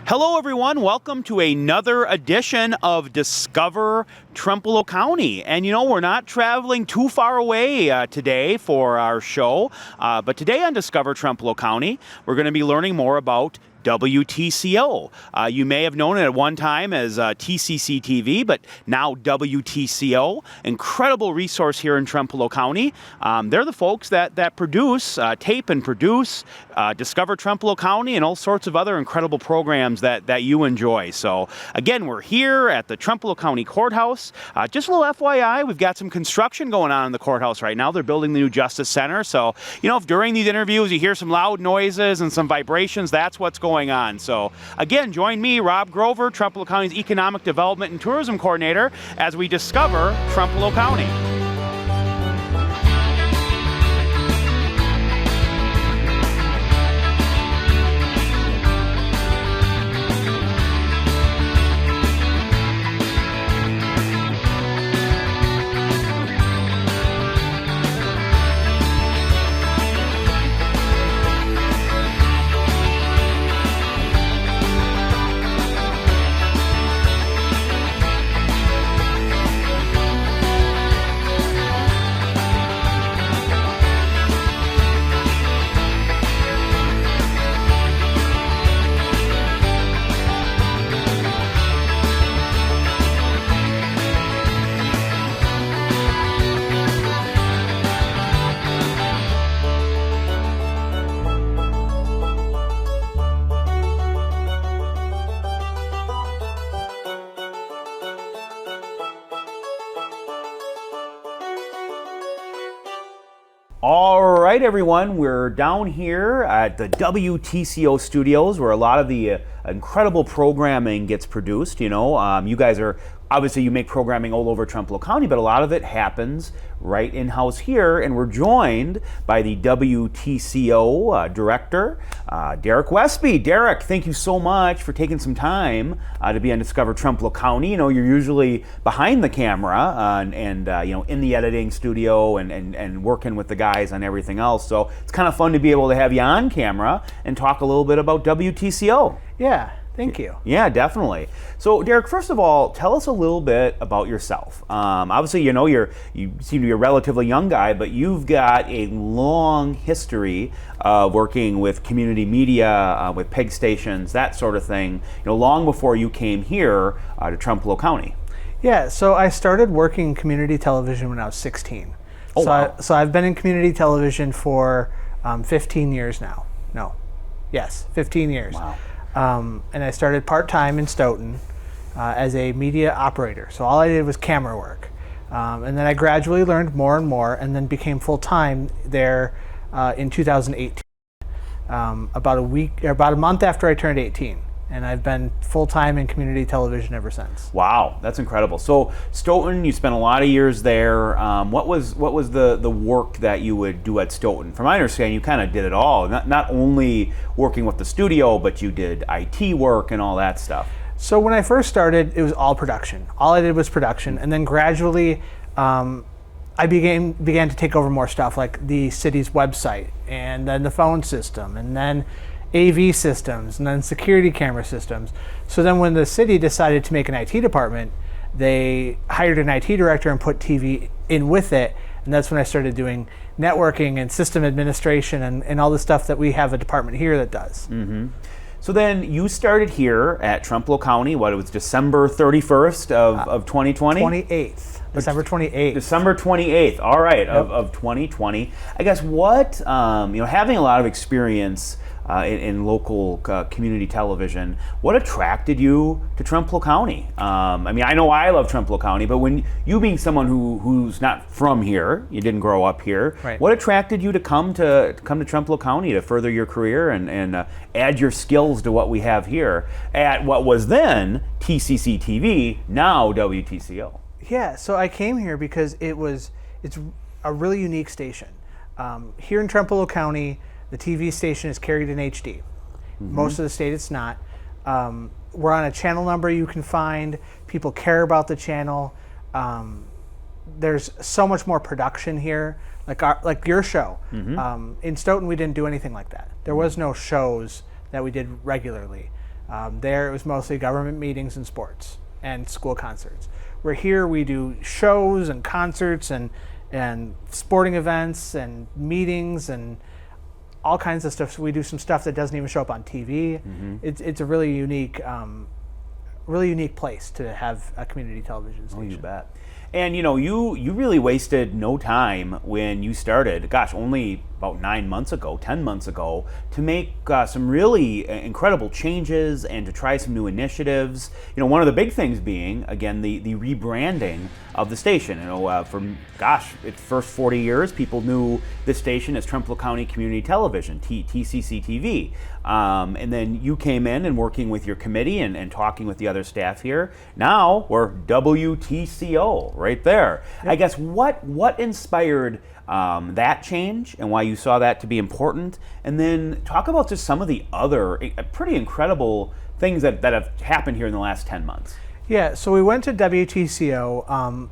Hello, everyone. Welcome to another edition of Discover Trempealeau County. And we're not traveling too far away today for our show, but today on Discover Trempealeau County, we're going to be learning more about WTCO. You may have known it at one time as TCC TV, but now WTCO. Incredible resource here in Trempealeau County. They're the folks that produce, tape and produce Discover Trempealeau County and all sorts of other incredible programs that you enjoy. So again, we're here at the Trempealeau County Courthouse. Just a little FYI, we've got some construction going on in the courthouse right now. They're building the new Justice Center. So, if during these interviews you hear some loud noises and some vibrations, that's what's going on. So again, join me, Rob Grover, Trempealeau County's Economic Development and Tourism Coordinator, as we discover Trempealeau County. All right, everyone, we're down here at the WTCO studios where a lot of the incredible programming gets produced. You guys are, obviously you make programming all over Trempealeau County, but a lot of it happens right in-house here, and we're joined by the WTCO director, Derek Westby. Derek, thank you so much for taking some time to be on Discover Trempealeau County. You're usually behind the camera and in the editing studio and working with the guys on everything else. So it's kind of fun to be able to have you on camera and talk a little bit about WTCO. Yeah, thank you. Yeah, definitely. So, Derek, first of all, tell us a little bit about yourself. Obviously, you seem to be a relatively young guy, but you've got a long history of working with community media, with PEG stations, that sort of thing, long before you came here to Trempealeau County. Yeah, so I started working in community television when I was 16. Oh, wow. So I've been in community television for 15 years now. 15 years. Wow. And I started part-time in Stoughton as a media operator. So all I did was camera work. And then I gradually learned more and more and then became full-time there in 2018. About a month after I turned 18. And I've been full-time in community television ever since. Wow, that's incredible. So Stoughton, you spent a lot of years there. What was the work that you would do at Stoughton? From my understanding, you kind of did it all. Not only working with the studio, but you did IT work and all that stuff. So when I first started, it was all production. All I did was production, and then gradually I began to take over more stuff, like the city's website, and then the phone system, and then AV systems, and then security camera systems. So then when the city decided to make an IT department, they hired an IT director and put TV in with it, and that's when I started doing networking and system administration and all the stuff that we have a department here that does. Mm-hmm. So then you started here at Trempealeau County, it was December 31st of 2020? 28th. December 28th. December 28th, all right, yep. of 2020. I guess what, having a lot of experience in local community television, what attracted you to Trempealeau County? I know I love Trempealeau County, but when you being someone who's not from here, you didn't grow up here, right. What attracted you to come to Trempealeau County to further your career and add your skills to what we have here at what was then TCC TV, now WTCO? Yeah, so I came here because it's a really unique station. Here in Trempealeau County, the TV station is carried in HD. Mm-hmm. Most of the state it's not. We're on a channel number you can find. People care about the channel. There's so much more production here, like your show. Mm-hmm. In Stoughton, we didn't do anything like that. There was no shows that we did regularly. There it was mostly government meetings and sports and school concerts. Where here we do shows and concerts and sporting events and meetings and all kinds of stuff. So we do some stuff that doesn't even show up on TV. It's a really unique place to have a community television station. Oh, you bet. And you really wasted no time when you started, gosh, only about 9 months ago, 10 months ago, to make some really incredible changes and to try some new initiatives. One of the big things being, again, the rebranding of the station. From, its first 40 years, people knew this station as Trempealeau County Community Television, TCC TV. And then you came in and working with your committee and talking with the other staff here. Now we're WTCO right there. Yep. I guess what inspired that change and why you saw that to be important, and then talk about just some of the other pretty incredible things that have happened here in the last 10 months. Yeah, so we went to WTCO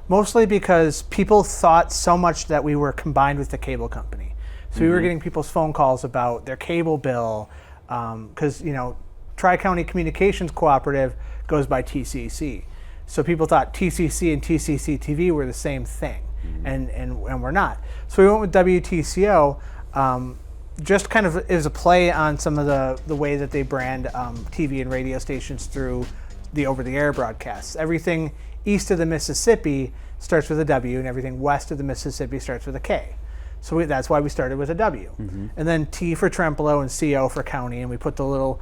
mostly because people thought so much that we were combined with the cable company. So we were getting people's phone calls about their cable bill, because Tri-County Communications Cooperative goes by TCC. So people thought TCC and TCC TV were the same thing, and we're not. So we went with WTCO, just kind of as a play on some of the way that they brand TV and radio stations through the over-the-air broadcasts. Everything east of the Mississippi starts with a W, and everything west of the Mississippi starts with a K. So that's why we started with a W. And then T for Trempealeau and CO for county, and we put the little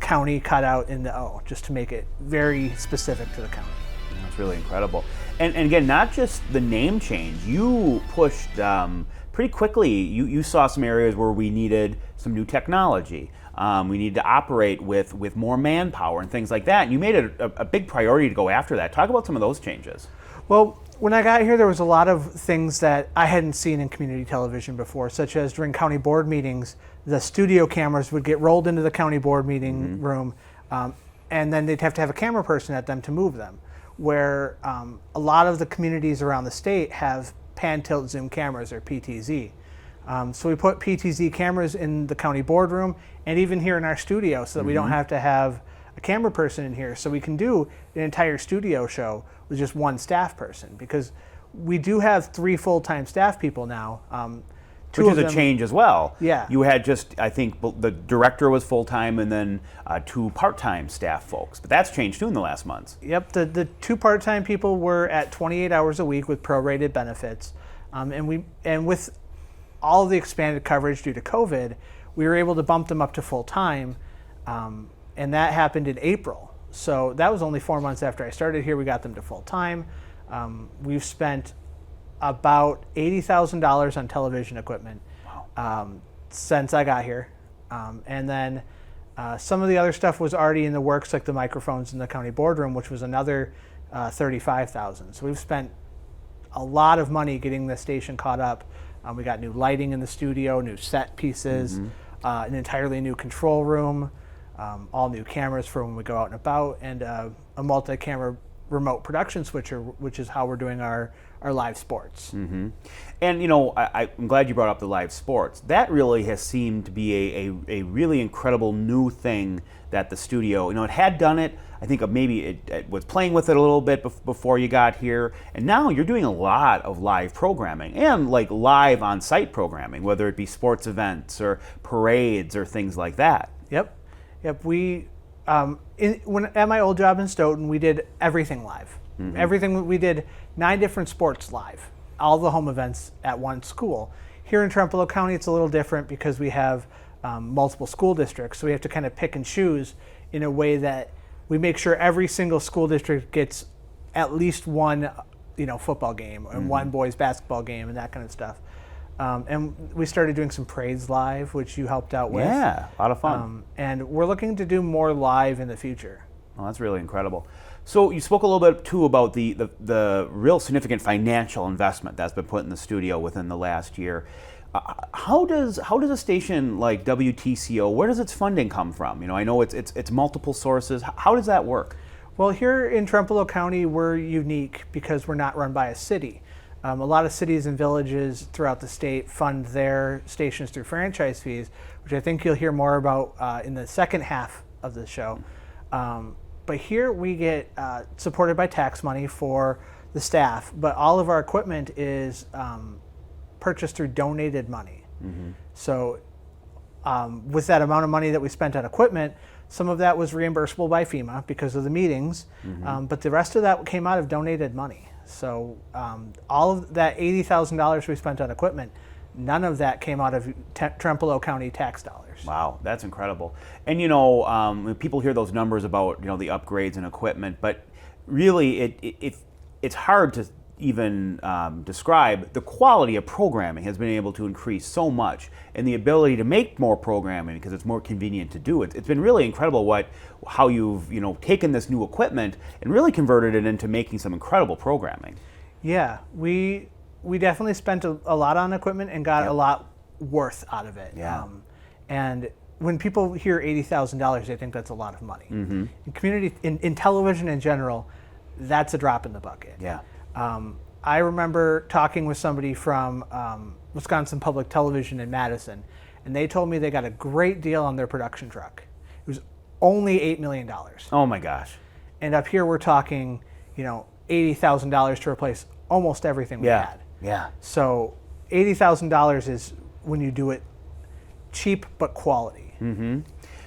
county cutout in the O just to make it very specific to the county. That's really incredible. And again, not just the name change, you pushed pretty quickly. You saw some areas where we needed some new technology. We needed to operate with more manpower and things like that. And you made it a big priority to go after that. Talk about some of those changes. Well, when I got here, there was a lot of things that I hadn't seen in community television before, such as during county board meetings, the studio cameras would get rolled into the county board meeting room, and then they'd have to have a camera person at them to move them, where a lot of the communities around the state have pan tilt zoom cameras, or PTZ. So we put PTZ cameras in the county boardroom and even here in our studio, so that we don't have to have a camera person in here, so we can do an entire studio show with just one staff person, because we do have 3 full-time staff people now. Which is a change as well. Yeah. You had just, I think, the director was full-time and then 2 part-time staff folks. But that's changed too in the last months. Yep, the 2 part-time people were at 28 hours a week with prorated benefits. And with all of the expanded coverage due to COVID, we were able to bump them up to full-time. And that happened in April. So that was only 4 months after I started here. We got them to full-time. We've spent about $80,000 on television equipment since I got here. And then some of the other stuff was already in the works, like the microphones in the county boardroom, which was another $35,000. So we've spent a lot of money getting the station caught up. We got new lighting in the studio, new set pieces, an entirely new control room, all new cameras for when we go out and about, and a multi-camera remote production switcher, which is how we're doing our live sports. And I'm glad you brought up the live sports. That really has seemed to be a really incredible new thing that the studio, it had done it. I think maybe it was playing with it a little bit before you got here, and now you're doing a lot of live programming and like live on-site programming, whether it be sports events or parades or things like that. Yep. We at my old job in Stoughton, we did everything live. Everything. We did 9 different sports live, all the home events at one school. Here in Trempealeau County, it's a little different because we have multiple school districts, so we have to kind of pick and choose in a way that we make sure every single school district gets at least one, football game and one boys basketball game and that kind of stuff. And we started doing some parades live, which you helped out with. Yeah, a lot of fun. And we're looking to do more live in the future. Oh, that's really incredible. So you spoke a little bit too about the real significant financial investment that's been put in the studio within the last year. How does a station like WTCO, where does its funding come from? I know it's multiple sources. How does that work? Well, here in Trempealeau County, we're unique because we're not run by a city. A lot of cities and villages throughout the state fund their stations through franchise fees, which I think you'll hear more about in the second half of the show. But here we get supported by tax money for the staff, but all of our equipment is purchased through donated money. So with that amount of money that we spent on equipment, some of that was reimbursable by FEMA because of the meetings, but the rest of that came out of donated money. So all of that $80,000 we spent on equipment, none of that came out of Trempealeau County tax dollars. Wow, that's incredible. And you know, when people hear those numbers about, you know, the upgrades and equipment, but really it's hard to even describe the quality of programming has been able to increase so much, and the ability to make more programming because it's more convenient to do it. It's been really incredible how you've, you know, taken this new equipment and really converted it into making some incredible programming. Yeah, we definitely spent a lot on equipment and got a lot worth out of it. Yeah. And when people hear $80,000, they think that's a lot of money. In community, in television in general, that's a drop in the bucket. Yeah. I remember talking with somebody from Wisconsin Public Television in Madison, and they told me they got a great deal on their production truck. It was only $8 million. Oh my gosh. And up here we're talking, you know, $80,000 to replace almost everything we had. Yeah. So $80,000 is when you do it cheap but quality.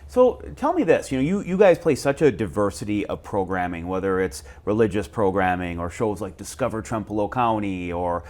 So tell me this, you know, you guys play such a diversity of programming, whether it's religious programming or shows like Discover Trempealeau County or,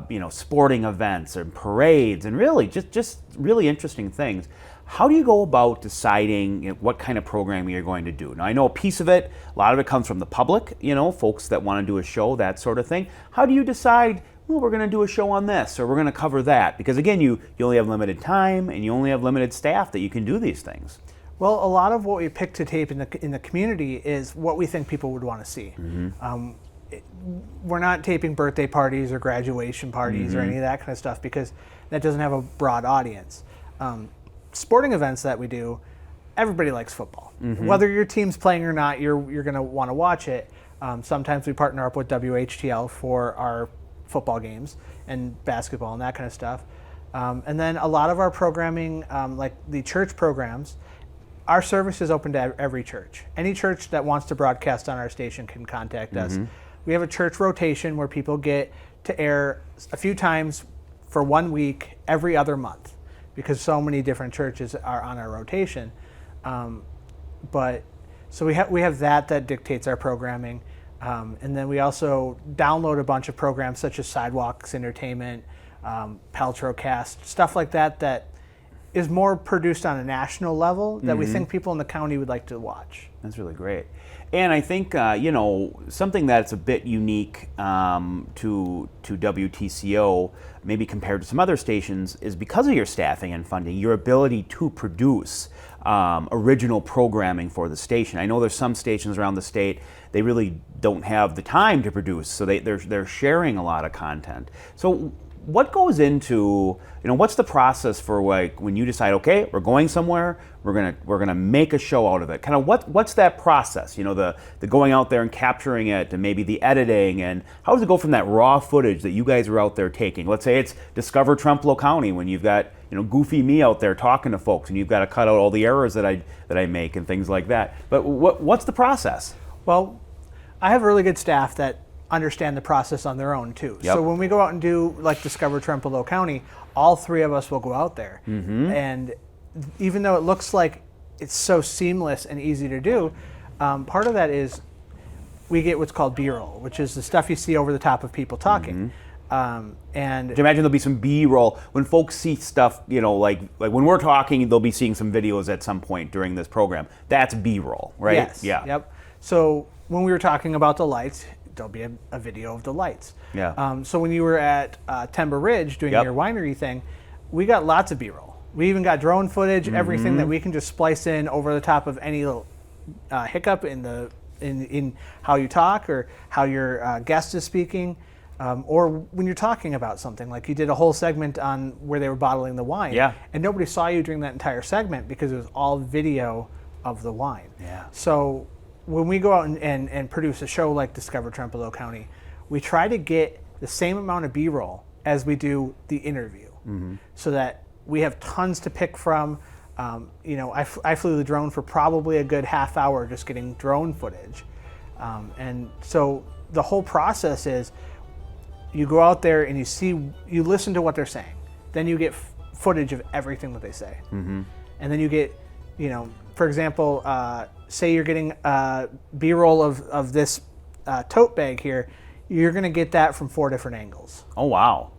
you know, sporting events and parades and really just really interesting things. How do you go about deciding, you know, what kind of programming you're going to do? Now, I know a piece of it, a lot of it comes from the public, you know, folks that want to do a show, that sort of thing. How do you decide, well, we're going to do a show on this or we're going to cover that? Because again, you only have limited time and you only have limited staff that you can do these things. Well, a lot of what we pick to tape in the community is what we think people would want to see. We're not taping birthday parties or graduation parties or any of that kind of stuff because that doesn't have a broad audience. Sporting events that we do, everybody likes football. Whether your team's playing or not, you're going to want to watch it. Sometimes we partner up with WHTL for our football games and basketball and that kind of stuff. And then a lot of our programming, like the church programs, our service is open to every church. Any church that wants to broadcast on our station can contact us. We have a church rotation where people get to air a few times for 1 week every other month because so many different churches are on our rotation. But so we have that dictates our programming. And then we also download a bunch of programs such as Sidewalks Entertainment, Paltrowcast, stuff like that is more produced on a national level that we think people in the county would like to watch. That's really great. And I think, you know, something that's a bit unique to WTCO, maybe compared to some other stations, is because of your staffing and funding, your ability to produce original programming for the station. I know there's some stations around the state, they really don't have the time to produce, so they're sharing a lot of content. So what goes into, you know, what's the process for like when you decide, okay, we're going somewhere, we're gonna make a show out of it? Kind of what's that process? You know, the going out there and capturing it, and maybe the editing, and how does it go from that raw footage that you guys are out there taking? Let's say it's Discover Trempealeau County, when you've got, you know, goofy me out there talking to folks, and you've got to cut out all the errors that I make and things like that. But what's the process? Well, I have a really good staff that understand the process on their own too. Yep. So when we go out and do like Discover Trempealeau County, all three of us will go out there. And even though it looks like it's so seamless and easy to do, part of that is we get what's called B-roll, which is the stuff you see over the top of people talking. And do you imagine there'll be some B-roll when folks see stuff, you know, like when we're talking, they'll be seeing some videos at some point during this program. That's B-roll, right? Yes. Yeah. Yep. So when we were talking about the lights, there'll be a video of the lights. Yeah. So when you were at Timber Ridge doing your winery thing, we got lots of B-roll. We even got drone footage, everything that we can just splice in over the top of any little hiccup in how you talk or how your guest is speaking, or when you're talking about something. Like you did a whole segment on where they were bottling the wine, and nobody saw you during that entire segment because it was all video of the wine. Yeah. So when we go out and produce a show like Discover Trempealeau County, we try to get the same amount of B-roll as we do the interview, so that we have tons to pick from. I flew the drone for probably a good half hour just getting drone footage. And so the whole process is you go out there and you listen to what they're saying. Then you get footage of everything that they say. Mm-hmm. And then you get, for example, say you're getting B-roll of this tote bag here, you're going to get that from 4 different angles. Oh, wow.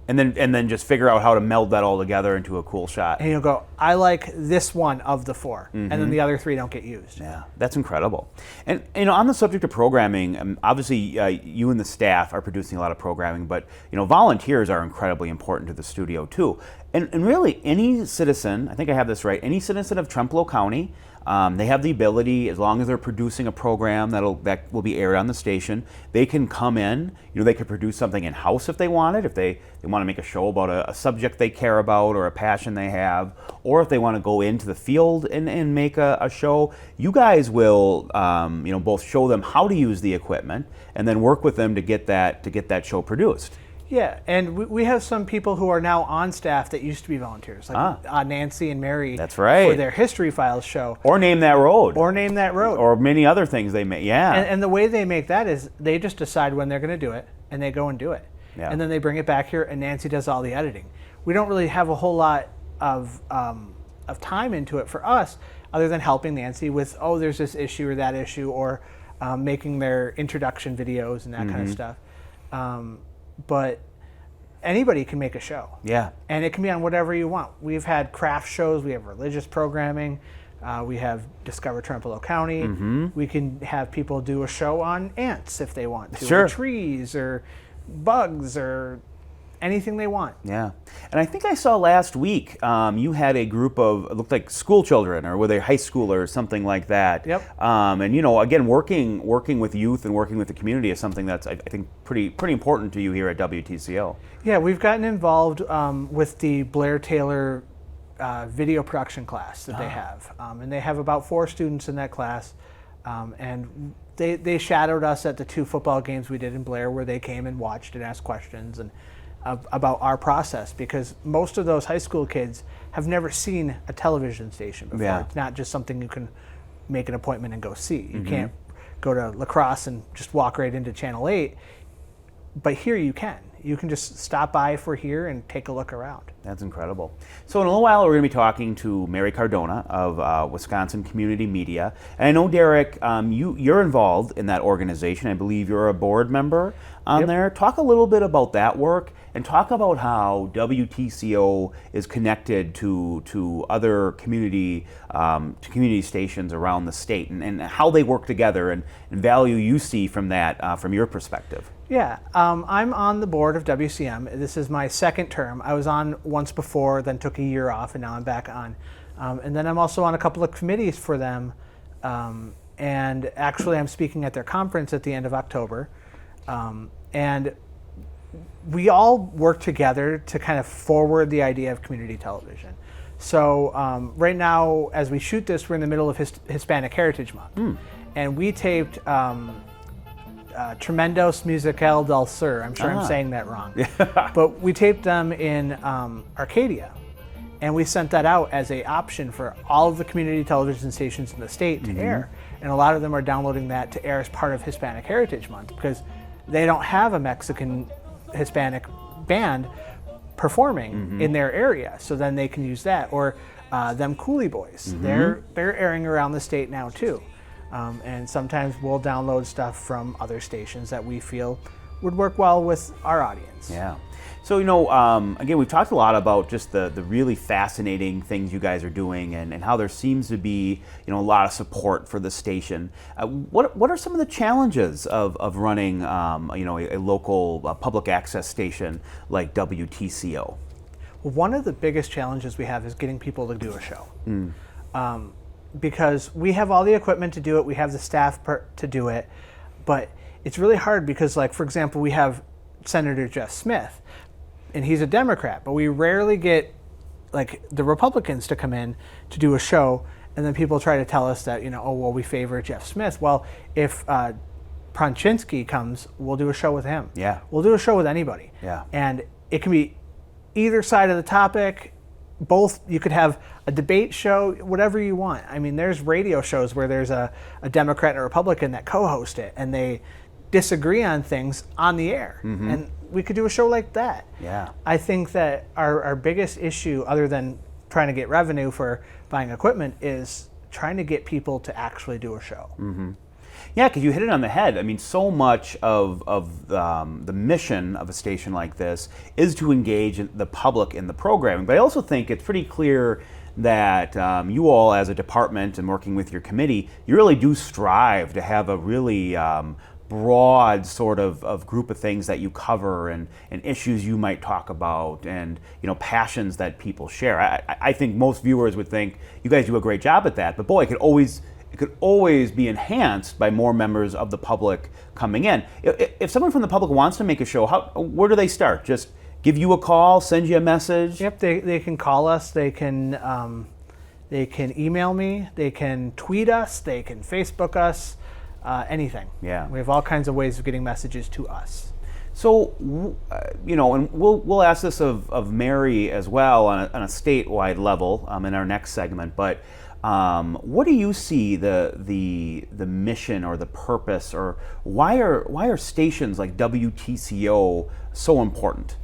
And then just figure out how to meld that all together into a cool shot. And you'll go, I like this one of the 4, and then the other 3 don't get used. Yeah, that's incredible. And on the subject of programming, obviously you and the staff are producing a lot of programming, but volunteers are incredibly important to the studio too. And really, any citizen, I think I have this right, any citizen of Trempealeau County, they have the ability, as long as they're producing a program that will be aired on the station, they can come in. They could produce something in-house if they wanted, if they want to make a show about a subject they care about or a passion they have, or if they want to go into the field and make a show. You guys will both show them how to use the equipment and then work with them to get that show produced. Yeah, and we have some people who are now on staff that used to be volunteers, like Nancy and Mary. That's right. For their History Files show. Or Name That Road. Or many other things they make, yeah. And the way they make that is they just decide when they're going to do it, and they go and do it. Yeah. And then they bring it back here, and Nancy does all the editing. We don't really have a whole lot of time into it for us, other than helping Nancy with, there's this issue or that issue, or making their introduction videos and that kind of stuff. But anybody can make a show. Yeah. And it can be on whatever you want. We've had craft shows, we have religious programming, we have Discover Trempealeau County. Mm-hmm. We can have people do a show on ants if they want to, sure. Or trees, or bugs, or anything they want. Yeah. And I think I saw last week you had a group of, it looked like school children, or were they high schoolers, or something like that. Yep. And again, working with youth and working with the community is something that's, I think, pretty important to you here at WTCO. Yeah, we've gotten involved with the Blair Taylor video production class that they have. And they have about 4 students in that class. And they shadowed us at the 2 football games we did in Blair, where they came and watched and asked questions and about our process, because most of those high school kids have never seen a television station before. Yeah. It's not just something you can make an appointment and go see. You can't go to La Crosse and just walk right into Channel 8, but here you can. You can just stop by if we're here and take a look around. That's incredible. So in a little while, we're going to be talking to Mary Cardona of Wisconsin Community Media. And I know, Derek, you're involved in that organization. I believe you're a board member on there. Talk a little bit about that work, and talk about how WTCO is connected to other community stations around the state, and how they work together, and value you see from that from your perspective. Yeah, I'm on the board of WCM. This is my 2nd term. I was on once before, then took a year off, and now I'm back on. And then I'm also on a couple of committees for them. And actually, I'm speaking at their conference at the end of October. And we all work together to kind of forward the idea of community television. So right now, as we shoot this, we're in the middle of Hispanic Heritage Month. And we taped Tremendos Musical del Sur. I'm sure I'm saying that wrong. But we taped them in Arcadia. And we sent that out as an option for all of the community television stations in the state to air. And a lot of them are downloading that to air as part of Hispanic Heritage Month, because they don't have a Mexican Hispanic band performing in their area. So then they can use that. Or them Coolie Boys. They're airing around the state now too. And sometimes we'll download stuff from other stations that we feel would work well with our audience. Yeah. So, again, we've talked a lot about just the really fascinating things you guys are doing, and how there seems to be, a lot of support for the station. What are some of the challenges of running, a local public access station like WTCO? Well, one of the biggest challenges we have is getting people to do a show. Because we have all the equipment to do it, we have the staff to do it, but it's really hard because, like, for example, we have Senator Jeff Smith, and he's a Democrat, but we rarely get, like, the Republicans to come in to do a show, and then people try to tell us that, we favor Jeff Smith. Well, if Pronchinski comes, we'll do a show with him. Yeah. We'll do a show with anybody. Yeah. And it can be either side of the topic. both, you could have a debate show, whatever you want. I mean, there's radio shows where there's a Democrat and a Republican that co-host it, and they disagree on things on the air. And we could do a show like that. Yeah. I think that our biggest issue, other than trying to get revenue for buying equipment, is trying to get people to actually do a show. Yeah, because you hit it on the head. I mean, so much of the mission of a station like this is to engage the public in the programming. But I also think it's pretty clear that you all, as a department and working with your committee, you really do strive to have a really broad sort of group of things that you cover, and issues you might talk about, and passions that people share. I think most viewers would think you guys do a great job at that, but boy, it could always be enhanced by more members of the public coming in. If someone from the public wants to make a show, where do they start? Just give you a call, send you a message? Yep, they can call us, they can email me, they can tweet us, they can Facebook us, anything. Yeah. We have all kinds of ways of getting messages to us. So, and we'll ask this of Mary as well on a statewide level in our next segment, but what do you see the mission or the purpose, or why are stations like WTCO so important?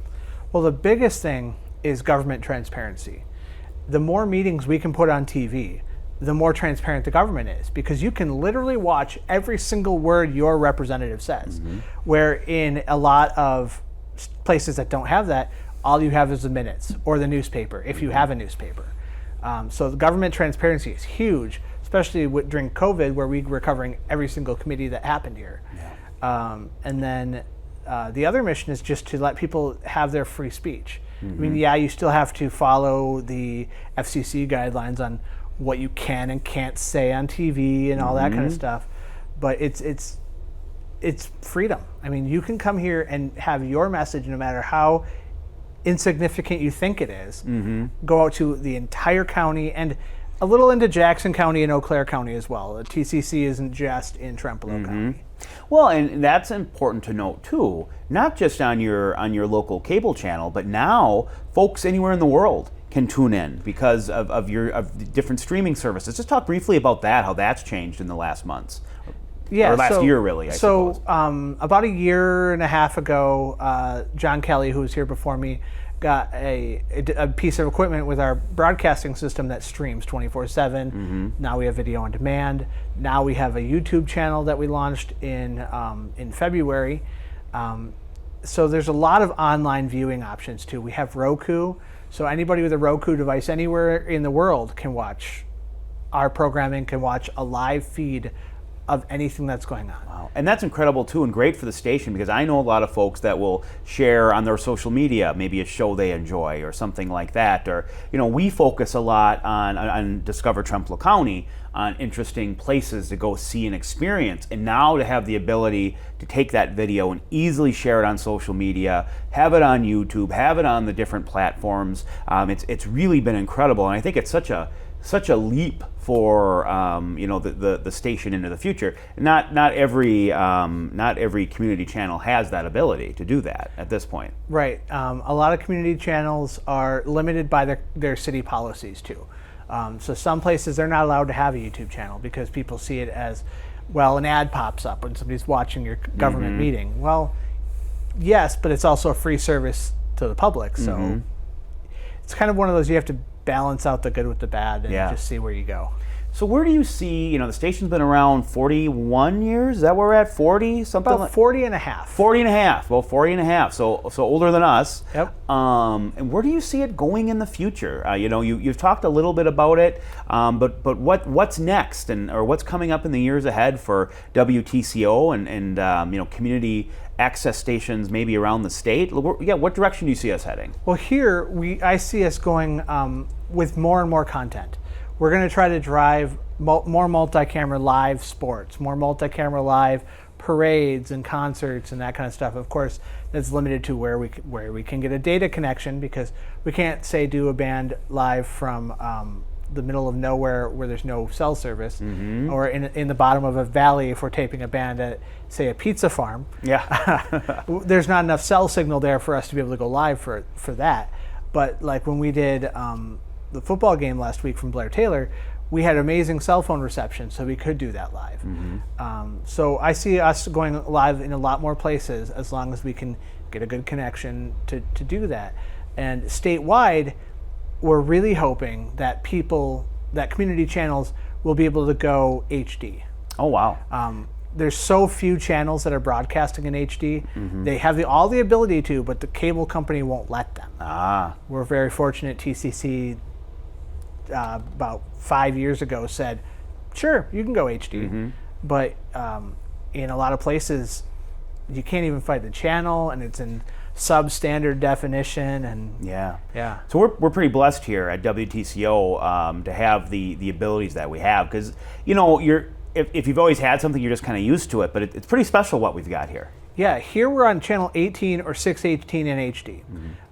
Well, the biggest thing is government transparency. The more meetings we can put on TV, the more transparent the government is, because you can literally watch every single word your representative says. Where in a lot of places that don't have that, all you have is the minutes or the newspaper, if you have a newspaper. So the government transparency is huge, especially during COVID, where we were covering every single committee that happened here. And then the other mission is just to let people have their free speech. I mean, yeah, you still have to follow the FCC guidelines on what you can and can't say on TV and all that kind of stuff, but it's freedom. I mean, you can come here and have your message, no matter how insignificant you think it is, go out to the entire county and a little into Jackson County and Eau Claire County as well. The TCC isn't just in Trempealeau County. Well, and that's important to note too, not just on your local cable channel, but now folks anywhere in the world can tune in because of the different streaming services. Just talk briefly about that, how that's changed in the last months. Yeah, or last year, really, I suppose. About a year and a half ago, John Kelly, who was here before me, got a piece of equipment with our broadcasting system that streams 24/7. Now we have video on demand. Now we have a YouTube channel that we launched in February. So there's a lot of online viewing options too. We have Roku, so anybody with a Roku device anywhere in the world can watch our programming, can watch a live feed of anything that's going on. Wow. And that's incredible too, and great for the station, because I know a lot of folks that will share on their social media maybe a show they enjoy or something like that. Or we focus a lot on Discover Trempealeau County, on interesting places to go see and experience, and now to have the ability to take that video and easily share it on social media, have it on YouTube, have it on the different platforms. It's really been incredible, and I think it's such a leap for the station into the future. Not every community channel has that ability to do that at this point. Right. A lot of community channels are limited by their city policies too. So some places they're not allowed to have a YouTube channel because people see it as, well, an ad pops up when somebody's watching your government meeting. Well, yes, but it's also a free service to the public. So it's kind of one of those, you have to balance out the good with the bad and just see where you go. So where do you see, the station's been around 41 years? Is that where we're at? 40? Something About 40 and a half. 40 and a half. Well, 40 and a half. So older than us. Yep. And where do you see it going in the future? You've talked a little bit about it, but what's next, or what's coming up in the years ahead for WTCO and community access stations maybe around the state? What direction do you see us heading? Well, here I see us going with more and more content. We're going to try to drive more multi-camera live sports, more multi-camera live parades and concerts and that kind of stuff. Of course, that's limited to where we can get a data connection, because we can't do a band live from the middle of nowhere where there's no cell service, or in the bottom of a valley if we're taping a band at, say, a pizza farm. Yeah. There's not enough cell signal there for us to be able to go live for that. But like when we did the football game last week from Blair Taylor, we had amazing cell phone reception, so we could do that live. So I see us going live in a lot more places as long as we can get a good connection to do that. And statewide, we're really hoping that that community channels will be able to go HD. Oh, wow. There's so few channels that are broadcasting in HD. They have all the ability to, but the cable company won't let them. We're very fortunate. TCC about 5 years ago said, sure, you can go HD. But in a lot of places, you can't even find the channel, and it's in substandard definition. And yeah. So we're pretty blessed here at WTCO to have the abilities that we have, because if you've always had something, you're just kind of used to it. But it's pretty special what we've got here. Yeah, here we're on channel 18 or 618 in HD.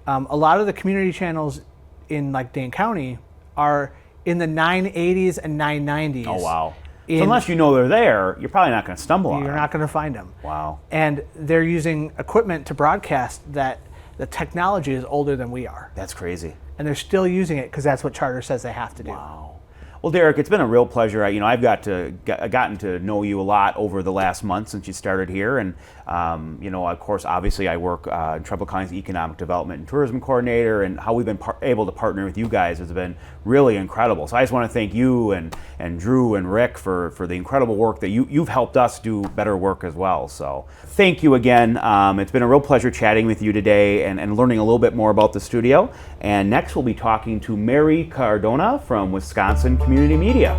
A lot of the community channels in like Dane County are in the 980s and 990s. Oh, wow. So unless you know they're there, you're probably not going to stumble on them. You're not going to find them. Wow. And they're using equipment to broadcast that the technology is older than we are. That's crazy. And they're still using it because that's what Charter says they have to do. Wow. Well, Derek, it's been a real pleasure. I've gotten to know you a lot over the last month since you started here, and of course, obviously, I work in Trempeal County's Economic Development and Tourism Coordinator, and how we've been able to partner with you guys has been really incredible. So I just want to thank you and Drew and Rick for the incredible work that you've helped us do better work as well. So thank you again. It's been a real pleasure chatting with you today and learning a little bit more about the studio. And next, we'll be talking to Mary Cardona from Wisconsin Community Media.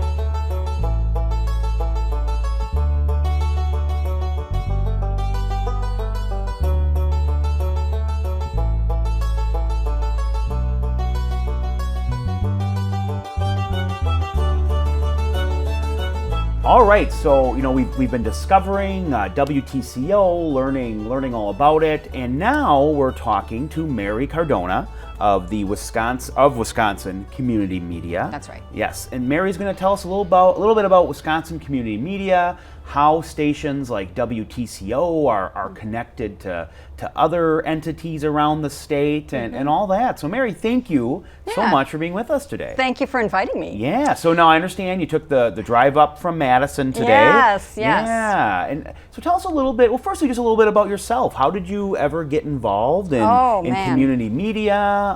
All right, so we've been discovering WTCO, learning all about it, and now we're talking to Mary Cardona of the Wisconsin Community Media. That's right. Yes, and Mary's going to tell us a little bit about Wisconsin Community Media, how stations like WTCO are connected to other entities around the state and all that. So Mary, thank you so much for being with us today. Thank you for inviting me. Yeah, so now I understand you took the drive up from Madison today. Yes. Yeah, and so tell us a little bit, firstly just a little bit about yourself. How did you ever get involved in community media?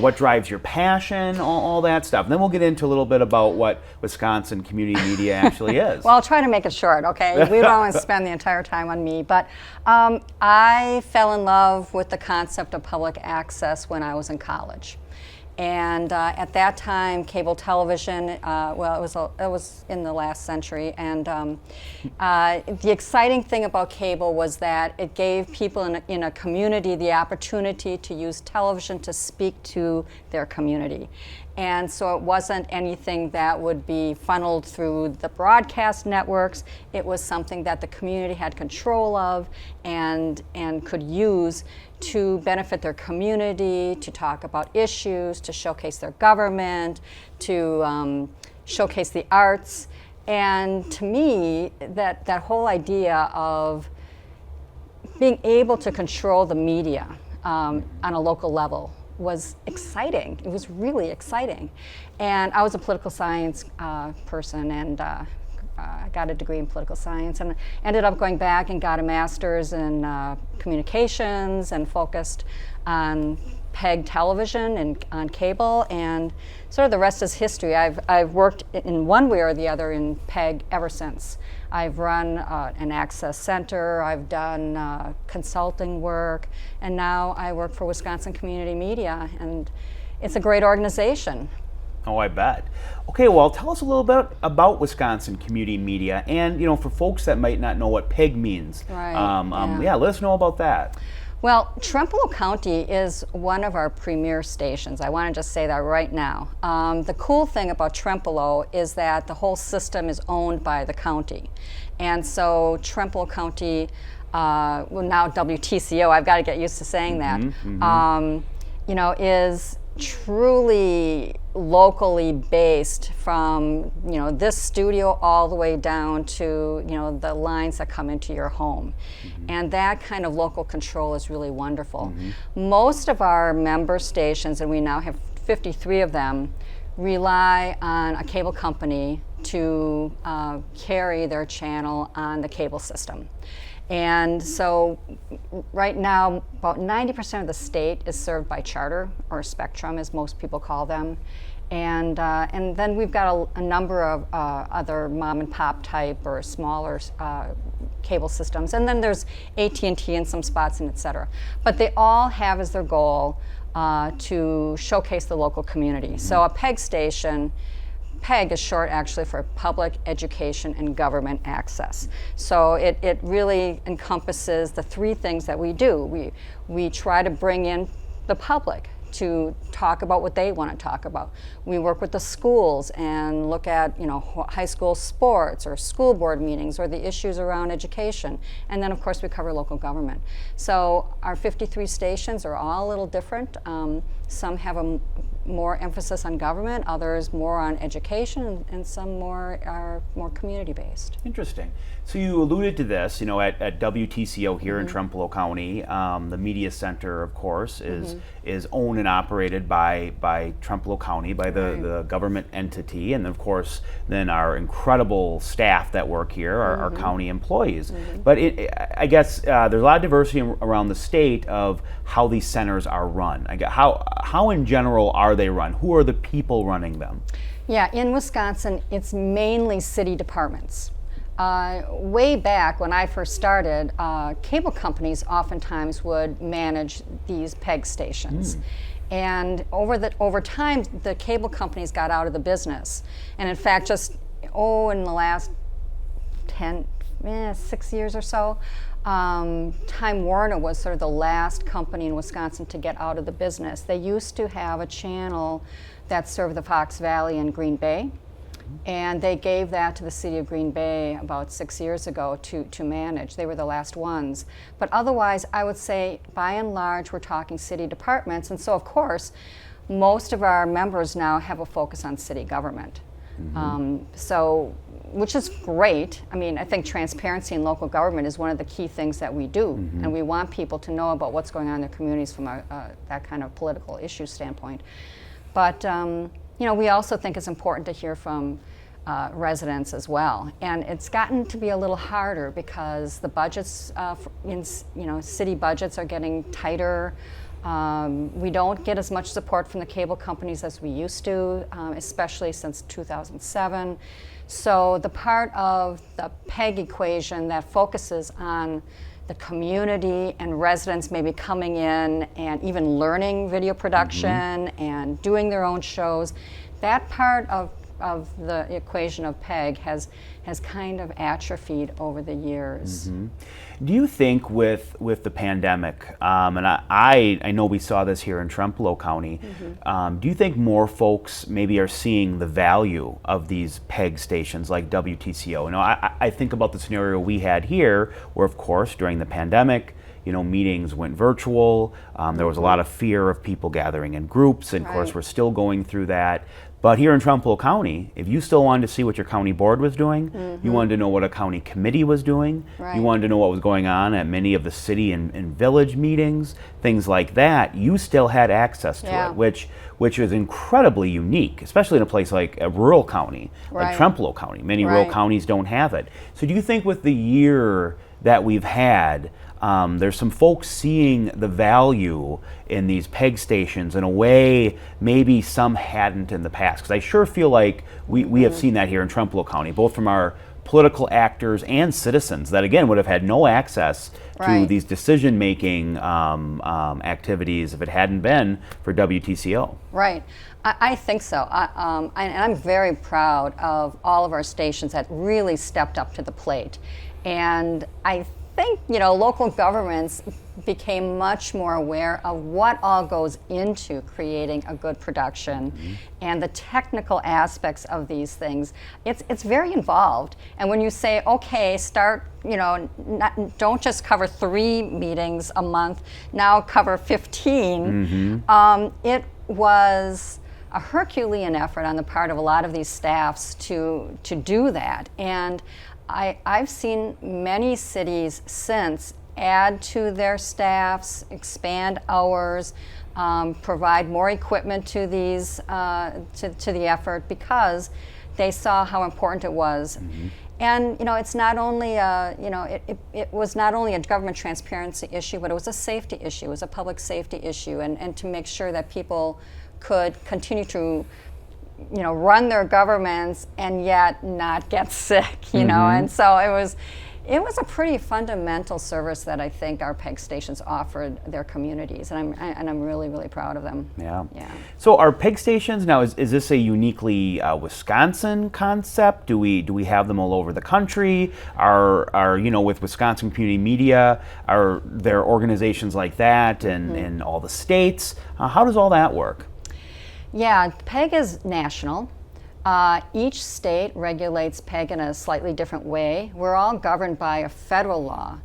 What drives your passion, all that stuff. And then we'll get into a little bit about what Wisconsin Community Media actually is. Well, I'll try to make it short, okay? We don't want to spend the entire time on me, but I fell in love with the concept of public access when I was in college. And at that time, cable television, it was in the last century. And the exciting thing about cable was that it gave people in a community the opportunity to use television to speak to their community. And so it wasn't anything that would be funneled through the broadcast networks. It was something that the community had control of and could use to benefit their community, to talk about issues, to showcase their government, to showcase the arts. And to me, that whole idea of being able to control the media on a local level was exciting. It was really exciting. And I was a political science person, and I got a degree in political science, and ended up going back and got a master's in communications and focused on PEG television and on cable, and sort of the rest is history. I've worked in one way or the other in PEG ever since. I've run an access center, I've done consulting work, and now I work for Wisconsin Community Media, and it's a great organization. Oh, I bet. Okay, well, tell us a little bit about Wisconsin Community Media, and for folks that might not know what PEG means. Right. Let us know about that. Well, Trempealeau County is one of our premier stations. I want to just say that right now. The cool thing about Trempealeau is that the whole system is owned by the county. And so Trempealeau County, now WTCO, I've got to get used to saying that, is truly locally based from this studio all the way down to the lines that come into your home. And that kind of local control is really wonderful. Most of our member stations, and we now have 53 of them, rely on a cable company to carry their channel on the cable system. And so right now, about 90% of the state is served by Charter, or Spectrum as most people call them. And then we've got a number of other mom and pop type or smaller cable systems. And then there's AT&T in some spots, and et cetera. But they all have as their goal to showcase the local community. So a PEG station, PEG is short actually for Public Education and Government Access. So it really encompasses the three things that we do. We try to bring in the public to talk about what they want to talk about. We work with the schools and look at high school sports or school board meetings or the issues around education. And then of course we cover local government. So our 53 stations are all a little different. Some have more emphasis on government, others more on education, and some are more community-based. Interesting. So you alluded to this, at WTCO here in Trempealeau County, the media center, of course, is owned and operated by Trempealeau County, by the government entity, and of course, then our incredible staff that work here, our county employees. But I guess there's a lot of diversity around the state of how these centers are run. How in general are they run? Who are the people running them? Yeah, in Wisconsin, it's mainly city departments. Way back when I first started, cable companies oftentimes would manage these PEG stations. And over time, the cable companies got out of the business. And in fact, just in the last 6 years or so, Time Warner was sort of the last company in Wisconsin to get out of the business. They used to have a channel that served the Fox Valley and Green Bay. And they gave that to the city of Green Bay about 6 years ago to manage. They were the last ones. But otherwise, I would say, by and large, we're talking city departments. And so, of course, most of our members now have a focus on city government. Which is great. I mean, I think transparency in local government is one of the key things that we do. And we want people to know about what's going on in their communities from that kind of political issue standpoint. But we also think it's important to hear from residents as well. And it's gotten to be a little harder because the budgets, city budgets are getting tighter. We don't get as much support from the cable companies as we used to, especially since 2007. So the part of the PEG equation that focuses on the community and residents maybe coming in and even learning video production and doing their own shows, that part of the equation of PEG has kind of atrophied over the years. Do you think with the pandemic, and I know we saw this here in Trempealeau County, do you think more folks maybe are seeing the value of these PEG stations like WTCO? I think about the scenario we had here where, of course, during the pandemic, meetings went virtual. There was a lot of fear of people gathering in groups, and of course we're still going through that. But here in Trempealeau County, if you still wanted to see what your county board was doing, you wanted to know what a county committee was doing, you wanted to know what was going on at many of the city and village meetings, things like that, you still had access to it, which is incredibly unique, especially in a place like a rural county, like Trempealeau County. Many rural counties don't have it. So do you think with the year that we've had, there's some folks seeing the value in these PEG stations in a way maybe some hadn't in the past? Because I sure feel like we have seen that here in Trempealeau County, both from our political actors and citizens that, again, would have had no access to these decision-making activities if it hadn't been for WTCO. Right. I think so. And I'm very proud of all of our stations that really stepped up to the plate. And I think, local governments became much more aware of what all goes into creating a good production and the technical aspects of these things. It's very involved. And when you say, okay, start, don't just cover 3 meetings a month, now cover 15, it was a Herculean effort on the part of a lot of these staffs to do that. And I've seen many cities since add to their staffs, expand hours, provide more equipment to these to the effort because they saw how important it was. And it's not only it was not only a government transparency issue, but it was a safety issue. It was a public safety issue, and to make sure that people could continue to run their governments and yet not get sick. And so it was a pretty fundamental service that I think our PEG stations offered their communities, and I'm really, really proud of them. Yeah. So are PEG stations now? Is this a uniquely Wisconsin concept? Do we have them all over the country? Are with Wisconsin Community Media? Are there organizations like that in all the states? How does all that work? Yeah, PEG is national. Each state regulates PEG in a slightly different way. We're all governed by a federal law,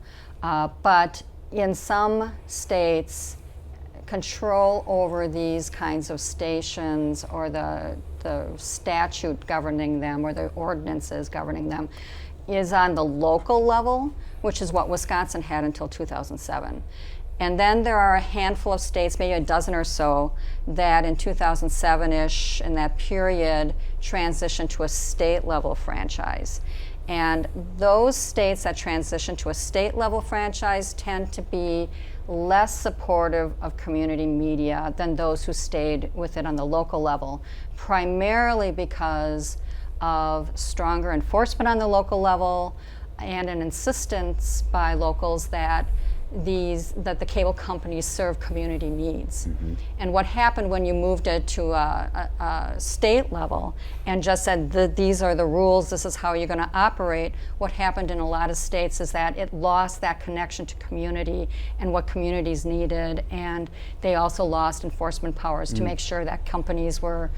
but in some states, control over these kinds of stations or the statute governing them or the ordinances governing them is on the local level, which is what Wisconsin had until 2007. And then there are a handful of states, maybe a dozen or so, that in 2007-ish, in that period, transitioned to a state-level franchise. And those states that transition to a state-level franchise tend to be less supportive of community media than those who stayed with it on the local level, primarily because of stronger enforcement on the local level and an insistence by locals that the cable companies serve community needs. And what happened when you moved it to a state level and just said these are the rules, this is how you're going to operate, what happened in a lot of states is that it lost that connection to community and what communities needed, and they also lost enforcement powers to make sure that companies were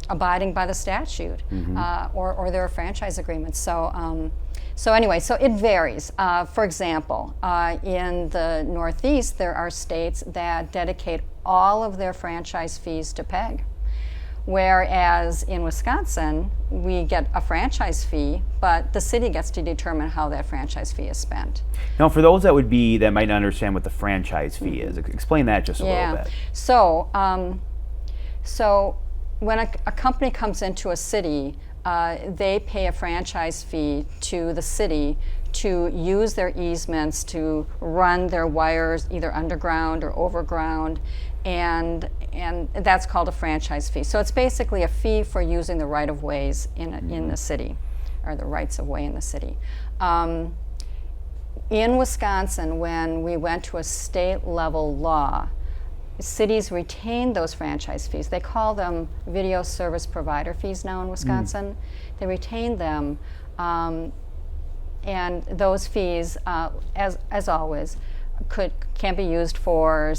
abiding by the statute or their franchise agreements. So anyway, so it varies. For example, in the Northeast, there are states that dedicate all of their franchise fees to PEG, whereas in Wisconsin, we get a franchise fee, but the city gets to determine how that franchise fee is spent. Now, for those that might not understand what the franchise fee is, explain that just a little bit. So when a company comes into a city, they pay a franchise fee to the city to use their easements to run their wires either underground or overground, and that's called a franchise fee. So it's basically a fee for using the right-of-ways in the city, or the rights-of-way in the city. In Wisconsin, when we went to a state-level law, cities retain those franchise fees. They call them video service provider fees now in Wisconsin. They retain them, and those fees, as always, can be used for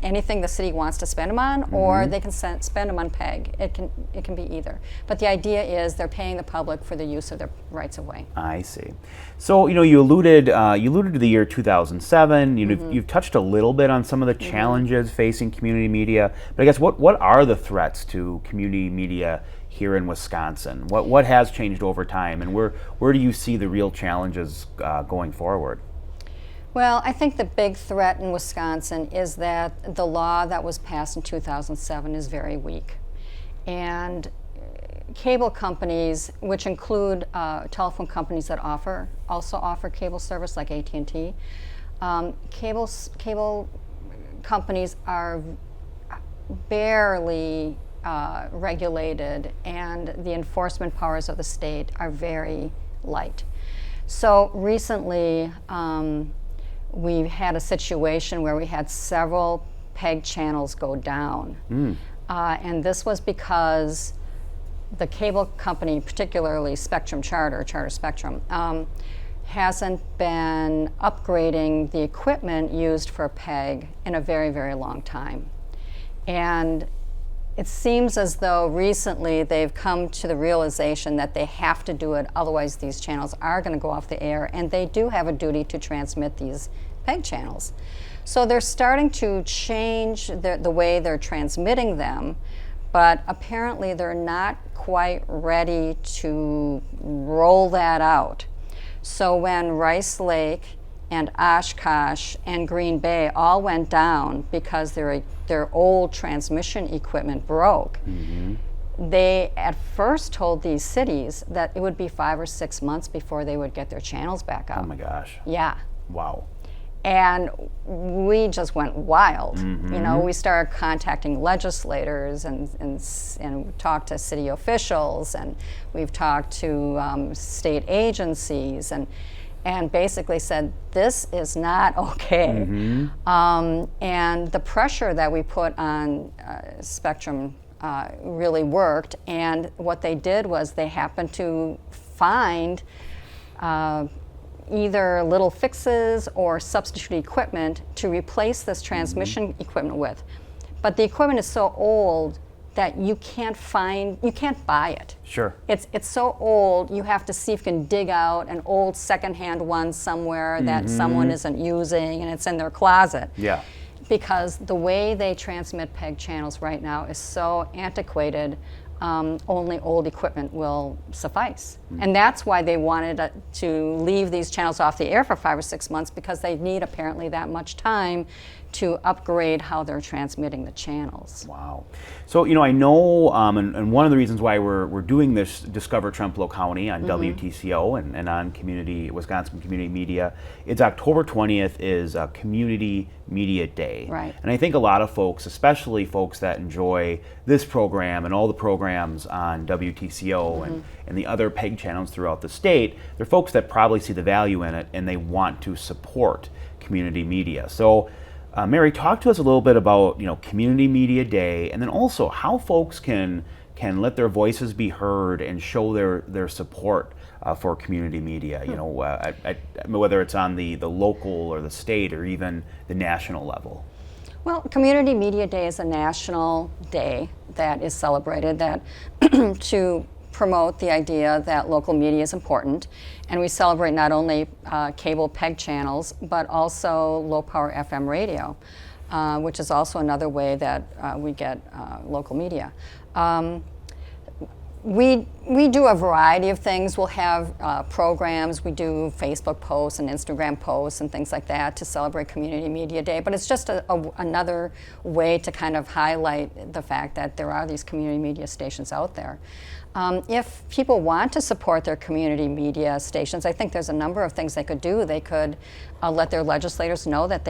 anything the city wants to spend them on, or they can spend them on PEG. It can be either. But the idea is they're paying the public for the use of their rights of way. I see. So you alluded to the year 2007. You've touched a little bit on some of the challenges facing community media. But I guess what are the threats to community media here in Wisconsin? What has changed over time, and where do you see the real challenges going forward? Well, I think the big threat in Wisconsin is that the law that was passed in 2007 is very weak. And cable companies, which include telephone companies that also offer cable service like AT&T, cable companies are barely regulated, and the enforcement powers of the state are very light. So recently, we had a situation where we had several PEG channels go down. And this was because the cable company, particularly Charter Spectrum, hasn't been upgrading the equipment used for PEG in a very, very long time. And it seems as though recently they've come to the realization that they have to do it, otherwise these channels are going to go off the air, and they do have a duty to transmit these PEG channels. So they're starting to change the way they're transmitting them, but apparently they're not quite ready to roll that out. So when Rice Lake and Oshkosh and Green Bay all went down because their old transmission equipment broke, they at first told these cities that it would be 5 or 6 months before they would get their channels back up. Oh my gosh. Yeah. Wow. And we just went wild. You know, we started contacting legislators and talked to city officials, and we've talked to state agencies, and basically said, this is not okay. And the pressure that we put on Spectrum really worked, and what they did was they happened to find either little fixes or substitute equipment to replace this transmission equipment with. But the equipment is so old that you can't buy it. Sure. It's so old, you have to see if you can dig out an old secondhand one somewhere that someone isn't using and it's in their closet. Yeah. Because the way they transmit PEG channels right now is so antiquated, only old equipment will suffice. And that's why they wanted to leave these channels off the air for 5 or 6 months, because they need apparently that much time to upgrade how they're transmitting the channels. Wow. So, you know, I know, and one of the reasons why we're doing this Discover Trempealeau County on WTCO and on Wisconsin Community Media, it's October 20th is Community Media Day. Right. And I think a lot of folks, especially folks that enjoy this program and all the programs on WTCO and the other PEG channels throughout the state, they're folks that probably see the value in it and they want to support community media. So, Mary, talk to us a little bit about, you know, Community Media Day, and then also how folks can let their voices be heard and show their support for community media. You know, whether it's on the local or the state or even the national level. Well, Community Media Day is a national day that is celebrated that to promote the idea that local media is important, and we celebrate not only cable PEG channels but also low power FM radio, which is also another way that we get local media. We do a variety of things. We'll have programs. We do Facebook posts and Instagram posts and things like that to celebrate Community Media Day, but it's just another way to kind of highlight the fact that there are these community media stations out there. If people want to support their community media stations, I think there's a number of things they could do. They could let their legislators know that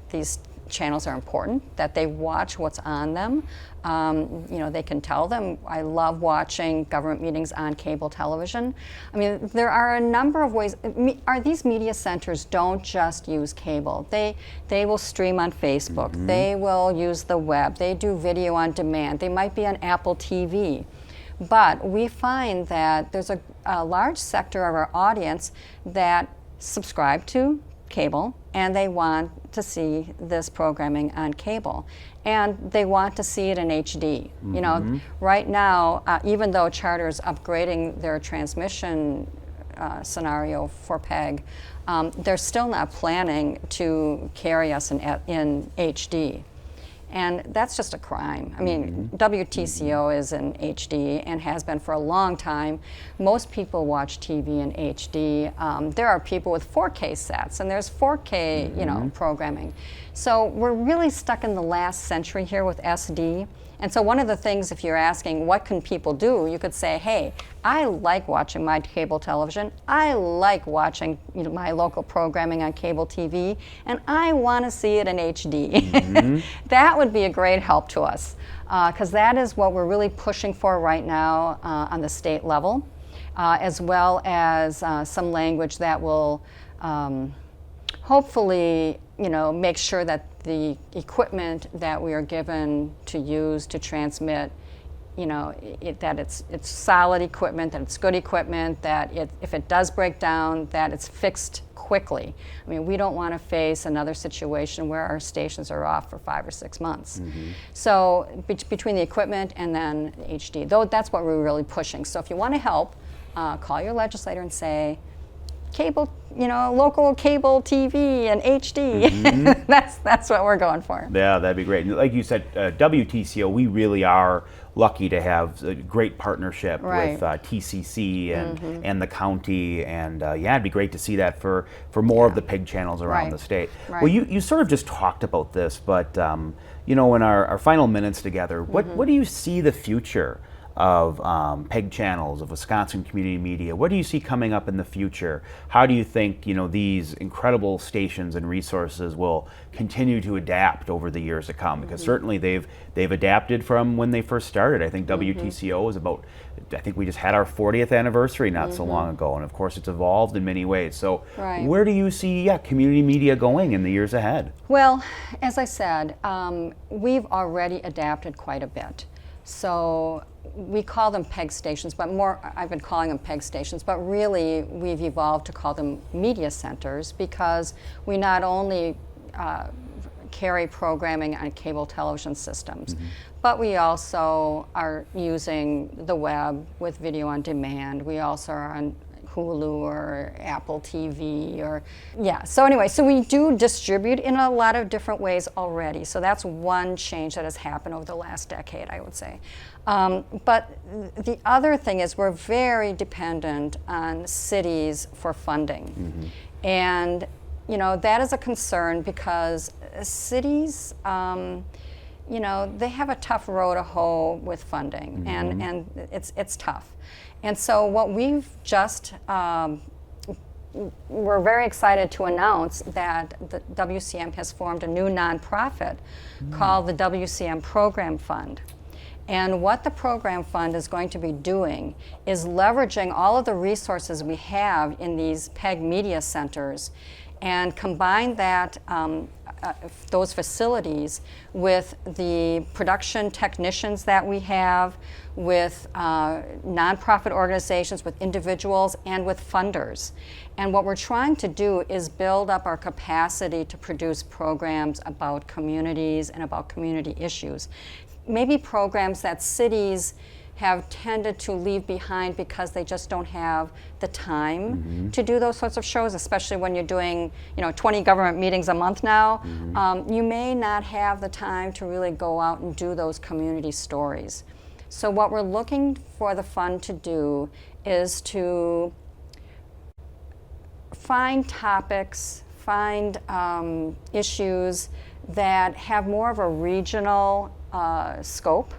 these channels are important, that they watch what's on them. You know, they can tell them, I love watching government meetings on cable television. I mean, there are a number of ways. These media centers don't just use cable. They will stream on Facebook. They will use the web. They do video on demand. They might be on Apple TV. But we find that there's a large sector of our audience that subscribe to cable, and they want to see this programming on cable, and they want to see it in HD. You know, right now, even though Charter is upgrading their transmission scenario for PEG, they're still not planning to carry us in HD. And that's just a crime. I mean, WTCO is in HD and has been for a long time. Most people watch TV in HD. There are people with 4K sets, and there's 4K, you know, programming. So we're really stuck in the last century here with SD. And so one of the things, if you're asking what can people do, you could say, hey, I like watching my cable television. I like watching, you know, my local programming on cable TV, and I want to see it in HD. That would be a great help to us, because that is what we're really pushing for right now on the state level, as well as some language that will hopefully, you know, make sure that the equipment that we are given to use to transmit, you know, that it's solid equipment, that it's good equipment, that if it does break down, that it's fixed quickly. I mean, we don't want to face another situation where our stations are off for 5 or 6 months. So between the equipment and then HD, though, that's what we're really pushing. So if you want to help, call your legislator and say, cable local cable TV and HD. Mm-hmm. That's what we're going for. Yeah, that'd be great. Like you said, WTCO, we really are lucky to have a great partnership Right. with TCC and the county, and yeah, it'd be great to see that for more of the pig channels around Right. the state. Right. Well, you sort of just talked about this, but in our final minutes together, what do you see the future of PEG channels, of Wisconsin community media? What do you see coming up in the future? How do you think these incredible stations and resources will continue to adapt over the years to come? Because certainly they've adapted from when they first started. I think WTCO is about, I think we just had our 40th anniversary not so long ago, and of course it's evolved in many ways. So Right. where do you see community media going in the years ahead? Well, as I said, we've already adapted quite a bit. So we call them PEG stations, but I've been calling them PEG stations, but really we've evolved to call them media centers, because we not only carry programming on cable television systems, but we also are using the web with video on demand. We also are on Hulu or Apple TV so anyway, so we do distribute in a lot of different ways already. So that's one change that has happened over the last decade, I would say. But the other thing is we're very dependent on cities for funding. And that is a concern, because cities they have a tough row to hoe with funding, and it's tough. And so what we've just, we're very excited to announce that the WCM has formed a new nonprofit called the WCM Program Fund. And what the Program Fund is going to be doing is leveraging all of the resources we have in these PEG media centers and combine that those facilities with the production technicians that we have, with nonprofit organizations, with individuals, and with funders. And what we're trying to do is build up our capacity to produce programs about communities and about community issues. Maybe programs that cities have tended to leave behind because they just don't have the time to do those sorts of shows, especially when you're doing 20 government meetings a month now. You may not have the time to really go out and do those community stories. So what we're looking for the fund to do is to find topics, find issues that have more of a regional scope,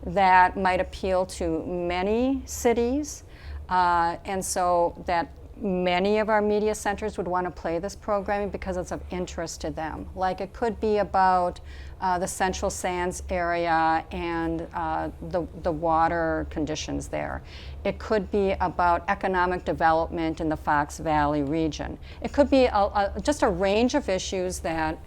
that might appeal to many cities, and so that many of our media centers would want to play this programming because it's of interest to them. Like, it could be about the Central Sands area and the water conditions there. It could be about economic development in the Fox Valley region. It could be just a range of issues that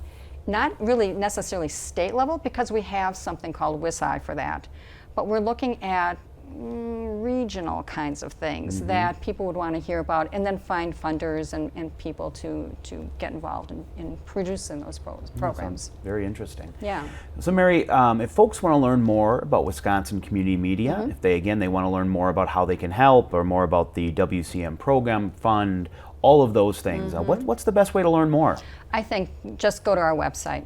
not really necessarily state level, because we have something called WSI for that, but we're looking at regional kinds of things that people would want to hear about, and then find funders and people to get involved in producing those programs. Very interesting. Yeah. So Mary, if folks want to learn more about Wisconsin community media, if they want to learn more about how they can help, or more about the WCM Program Fund, all of those things, what's the best way to learn more? I think just go to our website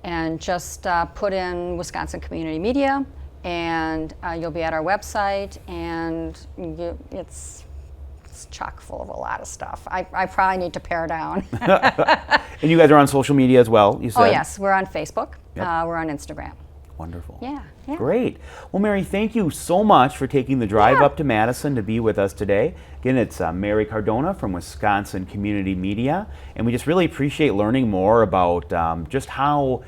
and just put in Wisconsin Community Media, and you'll be at our website, and it's chock full of a lot of stuff. I probably need to pare down. And you guys are on social media as well, you said? Oh yes, we're on Facebook, we're on Instagram. Wonderful. Yeah. Great. Well, Mary, thank you so much for taking the drive up to Madison to be with us today. Again, it's Mary Cardona from Wisconsin Community Media, and we just really appreciate learning more about just how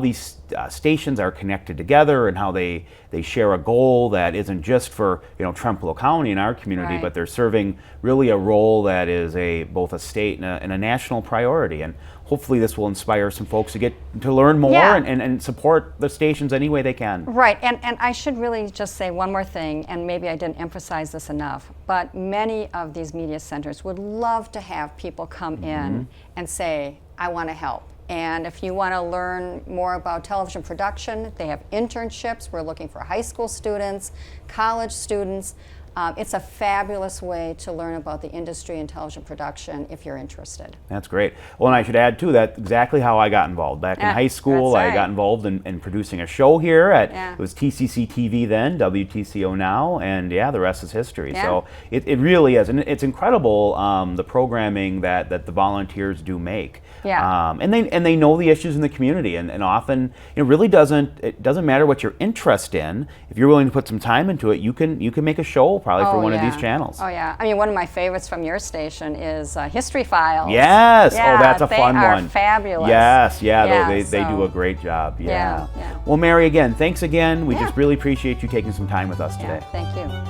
these stations are connected together, and how they share a goal that isn't just for Trempealeau County in our community, but they're serving really a role that is both a state and a national priority. And hopefully this will inspire some folks to get to learn more and support the stations any way they can. Right, and I should really just say one more thing, and maybe I didn't emphasize this enough, but many of these media centers would love to have people come in and say, I want to help. And if you want to learn more about television production, they have internships. We're looking for high school students, college students. It's a fabulous way to learn about the industry in television production if you're interested. That's great. Well, and I should add, too, that's exactly how I got involved. Back in high school, that's right. I got involved in producing a show here at, Yeah. it was TCC TV then, WTCO now, and yeah, the rest is history. Yeah. So it really is. And it's incredible, the programming that the volunteers do make. Yeah. And they know the issues in the community, and often it really doesn't matter what your interest in. If you're willing to put some time into it, you can make a show probably for one of these channels. Oh yeah, I mean, one of my favorites from your station is History Files. Yes. Yeah, oh, that's a fun one. They are fabulous. Yes. Yeah. Yeah, they do so- a great job. Yeah. Yeah. Well, Mary, again, thanks again. We Yeah. just really appreciate you taking some time with us Yeah, today. thank you.